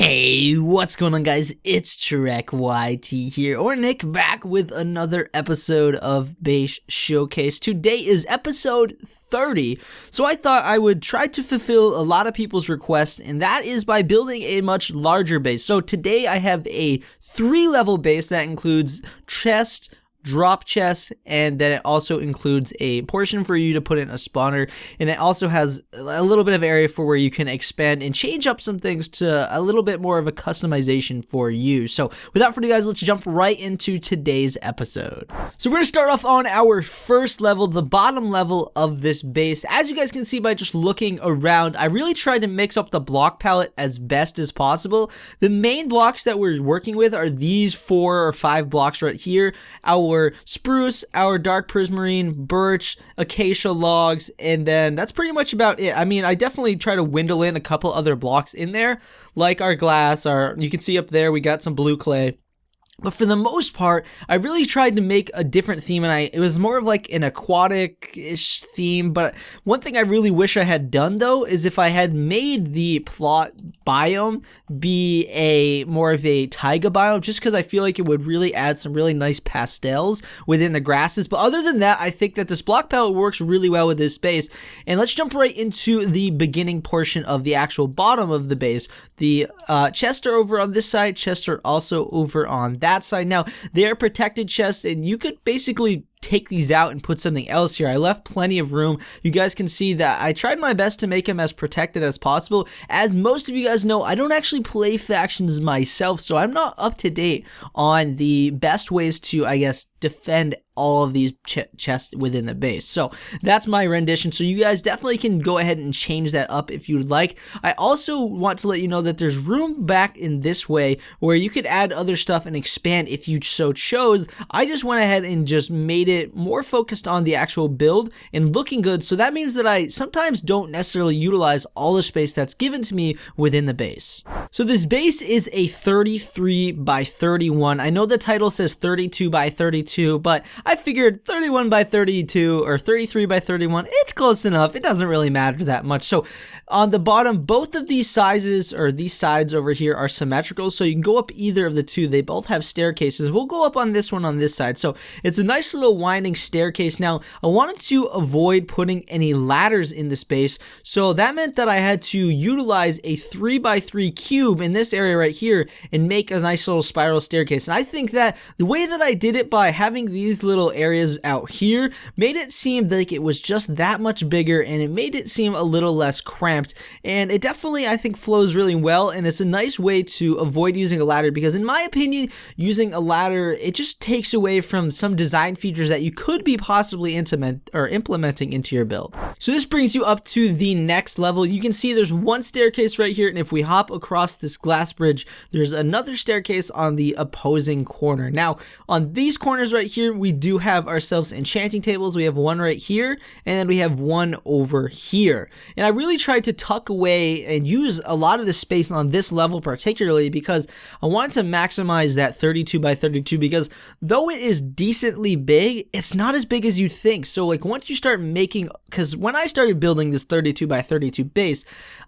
Hey, what's going on, guys? It's Trek YT here, or Nick, back with another episode of Base Showcase. Today is episode 30, so I thought I would try to fulfill a lot of people's requests, and that is by building a much larger base. So today I have a 3-level base that includes chest, drop chest, and then it also includes a portion for you to put in a spawner, and it also has a little bit of area for where you can expand and change up some things to a little bit more of a customization for you. So without further ado, guys, let's jump right into today's episode. So we're going to start off on our first level, the bottom level of this base. As you guys can see by just looking around, I really tried to mix up the block palette as best as possible. The main blocks that we're working with are these 4 or 5 blocks right here. Our spruce, our dark prismarine, birch, acacia logs, and then that's pretty much about it. I mean, I definitely try to dwindle in a couple other blocks in there, like our glass, you can see up there we got some blue clay. But for the most part, I really tried to make a different theme, and it was more of like an aquatic-ish theme. But one thing I really wish I had done, though, is if I had made the plot biome be more of a taiga biome, just because I feel like it would really add some really nice pastels within the grasses. But other than that, I think that this block palette works really well with this base. And let's jump right into the beginning portion of the actual bottom of the base. The chests are over on this side, chests are also over on that side. Now, they are protected chests, and you could basically take these out and put something else here. I left plenty of room. You guys can see that I tried my best to make them as protected as possible. As most of you guys know, I don't actually play factions myself, so I'm not up to date on the best ways to, I guess, defend all of these chests within the base. So that's my rendition. So you guys definitely can go ahead and change that up if you'd like. I also want to let you know that there's room back in this way where you could add other stuff and expand if you so chose. I just went ahead and just made it more focused on the actual build and looking good. So that means that I sometimes don't necessarily utilize all the space that's given to me within the base. So this base is a 33 by 31. I know the title says 32 by 32, but I figured 31 by 32 or 33 by 31, it's close enough. It doesn't really matter that much. So on the bottom, both of these sizes or these sides over here are symmetrical. So you can go up either of the two. They both have staircases. We'll go up on this one on this side. So it's a nice little winding staircase. Now, I wanted to avoid putting any ladders in the space. So that meant that I had to utilize a 3 by 3 cube in this area right here and make a nice little spiral staircase. And I think that the way that I did it by having these little areas out here made it seem like it was just that much bigger, and it made it seem a little less cramped, and it definitely, I think, flows really well. And it's a nice way to avoid using a ladder, because in my opinion, using a ladder, it just takes away from some design features that you could be possibly implementing into your build. So this brings you up to the next level. You can see there's one staircase right here, and if we hop across this glass bridge, there's another staircase on the opposing corner. Now, on these corners right here, we do have ourselves enchanting tables. We have one right here, and then we have one over here. And I really tried to tuck away and use a lot of the space on this level particularly because I wanted to maximize that 32 by 32, because though it is decently big, it's not as big as you think. So like once you start making, because when I started building this 32 by 32 base,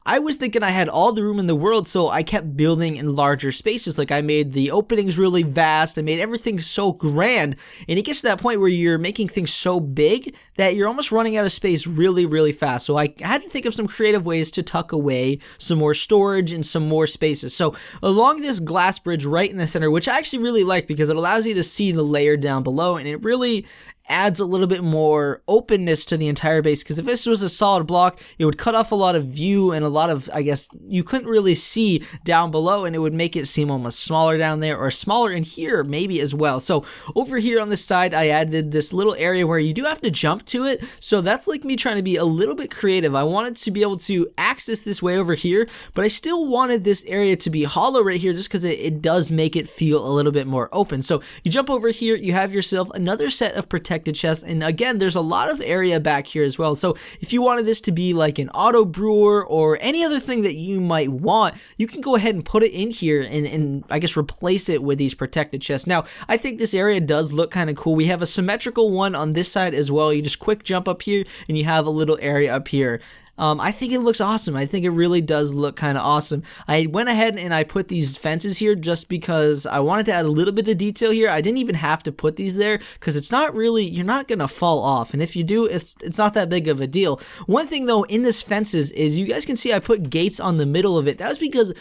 I was thinking I had all the room in the world, so I kept building in larger spaces. Like I made the openings really vast, I made everything so grand, and it gets to that point where you're making things so big that you're almost running out of space really, really fast. So I had to think of some creative ways to tuck away some more storage and some more spaces. So along this glass bridge right in the center, which I actually really like because it allows you to see the layer down below, and it really adds a little bit more openness to the entire base, because if this was a solid block, it would cut off a lot of view and a lot of, I guess, you couldn't really see down below, and it would make it seem almost smaller down there, or smaller in here maybe as well. So over here on this side, I added this little area where you do have to jump to it, so that's like me trying to be a little bit creative. I wanted to be able to access this way over here, but I still wanted this area to be hollow right here just because it does make it feel a little bit more open. So you jump over here, you have yourself another set of protected chests, and again, there's a lot of area back here as well. So if you wanted this to be like an auto brewer or any other thing that you might want, you can go ahead and put it in here and I guess replace it with these protected chests. Now, I think this area does look kind of cool. We have a symmetrical one on this side as well. You just quick jump up here and you have a little area up here. I think it looks awesome. I think it really does look kind of awesome. I went ahead and I put these fences here just because I wanted to add a little bit of detail here. I didn't even have to put these there because it's not really, you're not going to fall off. And if you do, it's not that big of a deal. One thing though in this fences is you guys can see I put gates on the middle of it. That was because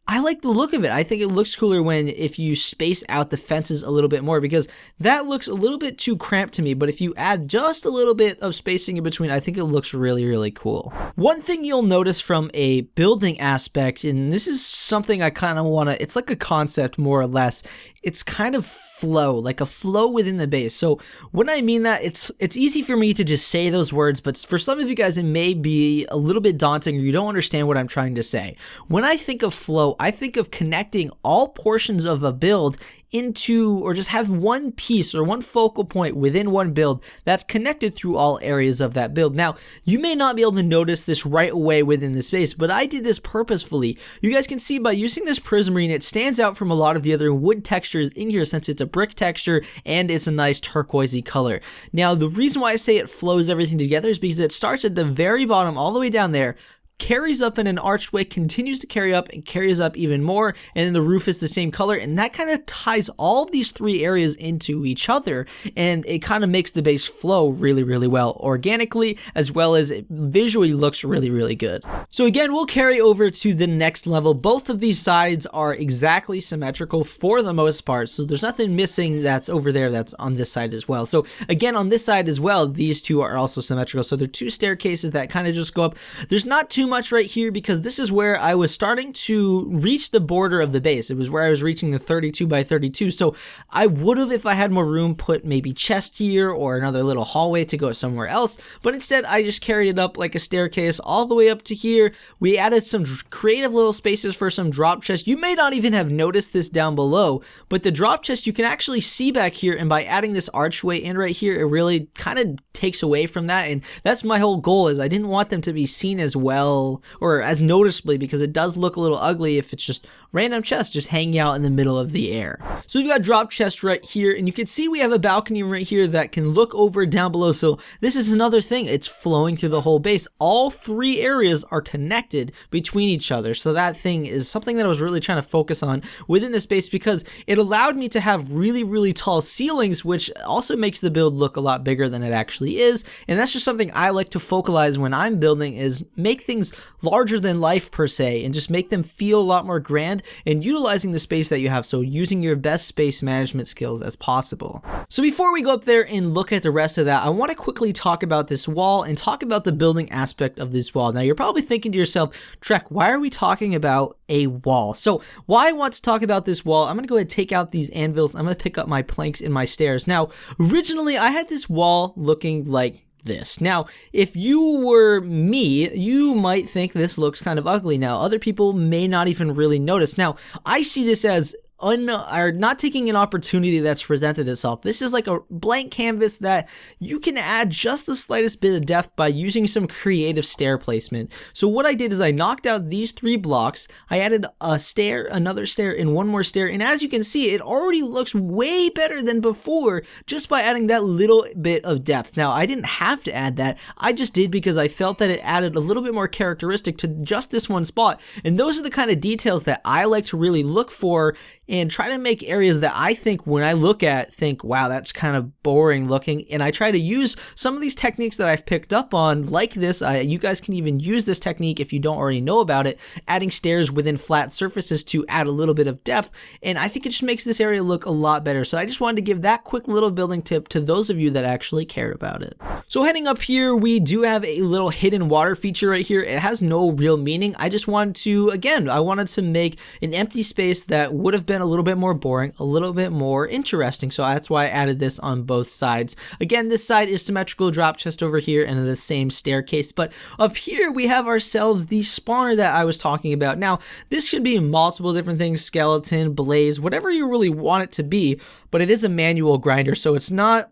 I like the look of it. I think it looks cooler if you space out the fences a little bit more, because that looks a little bit too cramped to me. But if you add just a little bit of spacing in between, I think it looks really, really cool. One thing you'll notice from a building aspect, and this is something I kind of want to, it's like a concept more or less. It's kind of flow, like a flow within the base. So when I mean that, it's easy for me to just say those words, but for some of you guys, it may be a little bit daunting or you don't understand what I'm trying to say. When I think of flow, I think of connecting all portions of a build into, or just have one piece or one focal point within one build that's connected through all areas of that build. Now, you may not be able to notice this right away within the space, but I did this purposefully. You guys can see by using this prismarine, it stands out from a lot of the other wood textures in here since it's a brick texture and it's a nice turquoisey color. Now, the reason why I say it flows everything together is because it starts at the very bottom all the way down there, carries up in an archway, continues to carry up and carries up even more, and then the roof is the same color, and that kind of ties all of these three areas into each other, and it kind of makes the base flow really, really well organically, as well as it visually looks really, really good. So again, we'll carry over to the next level. Both of these sides are exactly symmetrical for the most part, so there's nothing missing that's over there that's on this side as well. So again, on this side as well, these two are also symmetrical, so they're two staircases that kind of just go up. There's not too much right here because this is where I was starting to reach the border of the base. It was where I was reaching the 32 by 32. So I would have, if I had more room, put maybe chest here or another little hallway to go somewhere else. But instead, I just carried it up like a staircase all the way up to here. We added some creative little spaces for some drop chests. You may not even have noticed this down below, but the drop chest you can actually see back here. And by adding this archway in right here, it really kind of takes away from that. And that's my whole goal, is I didn't want them to be seen as well or as noticeably, because it does look a little ugly if it's just random chests just hanging out in the middle of the air. So we've got drop chests right here, and you can see we have a balcony right here that can look over down below. So this is another thing, it's flowing through the whole base. All three areas are connected between each other. So that thing is something that I was really trying to focus on within the space, because it allowed me to have really, really tall ceilings, which also makes the build look a lot bigger than it actually is. And that's just something I like to focalize when I'm building, is make things larger than life per se, and just make them feel a lot more grand, and utilizing the space that you have, so using your best space management skills as possible. So before we go up there and look at the rest of that, I want to quickly talk about this wall and talk about the building aspect of this wall. Now you're probably thinking to yourself, Trek, why are we talking about a wall? So why I want to talk about this wall, I'm going to go ahead and take out these anvils. I'm going to pick up my planks and my stairs. Now originally I had this wall looking like this. Now, if you were me, you might think this looks kind of ugly. Now, other people may not even really notice. Now, I see this as not taking an opportunity that's presented itself. This is like a blank canvas that you can add just the slightest bit of depth by using some creative stair placement. So what I did is I knocked out these 3 blocks, I added a stair, another stair, and one more stair, and as you can see, it already looks way better than before just by adding that little bit of depth. Now, I didn't have to add that, I just did because I felt that it added a little bit more characteristic to just this one spot, and those are the kind of details that I like to really look for and try to make areas that I think when I look at, think, wow, that's kind of boring looking. And I try to use some of these techniques that I've picked up on, like this. You guys can even use this technique if you don't already know about it, adding stairs within flat surfaces to add a little bit of depth. And I think it just makes this area look a lot better. So I just wanted to give that quick little building tip to those of you that actually cared about it. So heading up here, we do have a little hidden water feature right here. It has no real meaning. I just wanted to, again, I wanted to make an empty space that would have been a little bit more boring, a little bit more interesting. So that's why I added this on both sides. Again, this side is symmetrical drop chest over here and the same staircase. But up here we have ourselves the spawner that I was talking about. Now, this could be multiple different things, skeleton, blaze, whatever you really want it to be, but it is a manual grinder. So it's not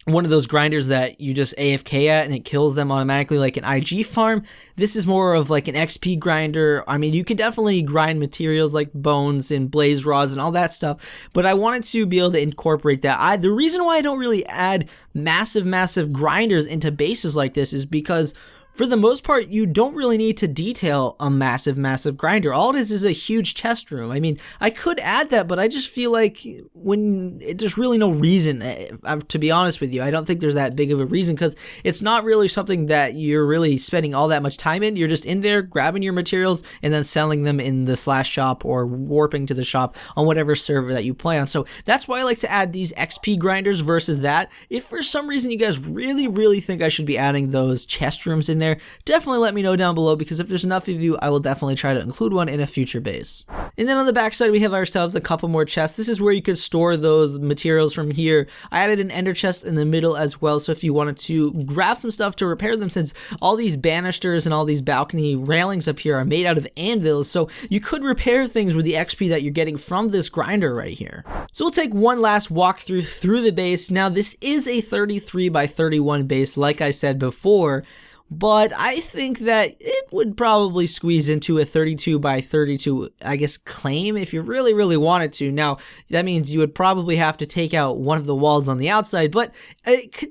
one of those grinders that you just AFK at and it kills them automatically like an IG farm. This is more of like an XP grinder. I mean, you can definitely grind materials like bones and blaze rods and all that stuff, but I wanted to be able to incorporate that. The reason why I don't really add massive grinders into bases like this is because For the most part, you don't really need to detail a massive grinder. All it is a huge chest room. I mean, I could add that, but I just feel like there's really no reason, to be honest with you. I don't think there's that big of a reason, because it's not really something that you're really spending all that much time in. You're just in there grabbing your materials and then selling them in the slash shop or warping to the shop on whatever server that you play on. So that's why I like to add these XP grinders versus that. If for some reason you guys really think I should be adding those chest rooms in there, definitely let me know down below, because if there's enough of you, I will definitely try to include one in a future base. And then on the back side, we have ourselves a couple more chests. This is where you could store those materials from here. I added an ender chest in the middle as well, so if you wanted to grab some stuff to repair them, since all these banisters and all these balcony railings up here are made out of anvils, so you could repair things with the XP that you're getting from this grinder right here. So we'll take one last walkthrough through the base. Now this is a 33 by 31 base, like I said before, but I think that it would probably squeeze into a 32 by 32, I guess, claim if you really wanted to. Now, that means you would probably have to take out one of the walls on the outside, but you could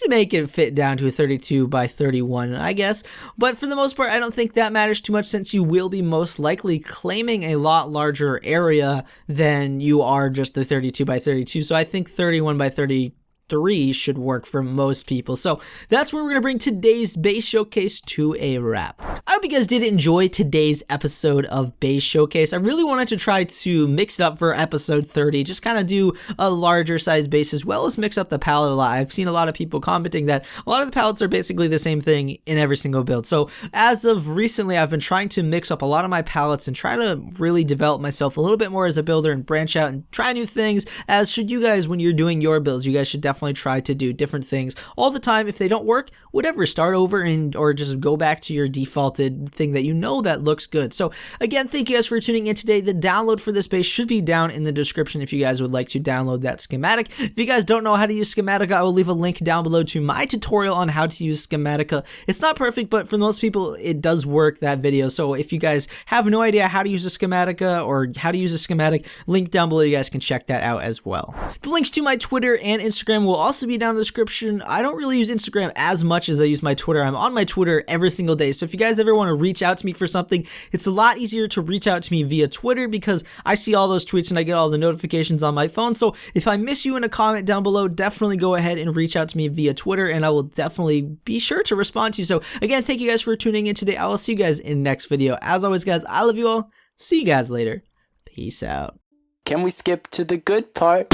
make it fit down to a 32 by 31, I guess. But for the most part, I don't think that matters too much, since you will be most likely claiming a lot larger area than you are just the 32 by 32. So I think 31 by 33 should work for most people. So that's where we're going to bring today's base showcase to a wrap. I hope you guys did enjoy today's episode of Base Showcase. I really wanted to try to mix it up for episode 30, just kind of do a larger size base as well as mix up the palette a lot. I've seen a lot of people commenting that a lot of the palettes are basically the same thing in every single build. So as of recently, I've been trying to mix up a lot of my palettes and try to really develop myself a little bit more as a builder and branch out and try new things, as should you guys when you're doing your builds. You guys should definitely try to do different things all the time. If they don't work, whatever, start over or just go back to your defaulted thing that you know that looks good. So again, thank you guys for tuning in today. The download for this base should be down in the description if you guys would like to download that schematic. If you guys don't know how to use Schematic, I will leave a link down below to my tutorial on how to use Schematica. It's not perfect, but for most people it does work, that video. So if you guys have no idea how to use a Schematica or how to use a schematic, link down below, you guys can check that out as well. The links to my Twitter and Instagram will also be down in the description. I don't really use Instagram as much as I use my Twitter. I'm on my Twitter every single day. So if you guys ever want to reach out to me for something, it's a lot easier to reach out to me via Twitter, because I see all those tweets and I get all the notifications on my phone. So if I miss you in a comment down below, definitely go ahead and reach out to me via Twitter, and I will definitely be sure to respond to you. So again, thank you guys for tuning in today. I will see you guys in the next video. As always, guys, I love you all. See you guys later. Peace out. Can we skip to the good part?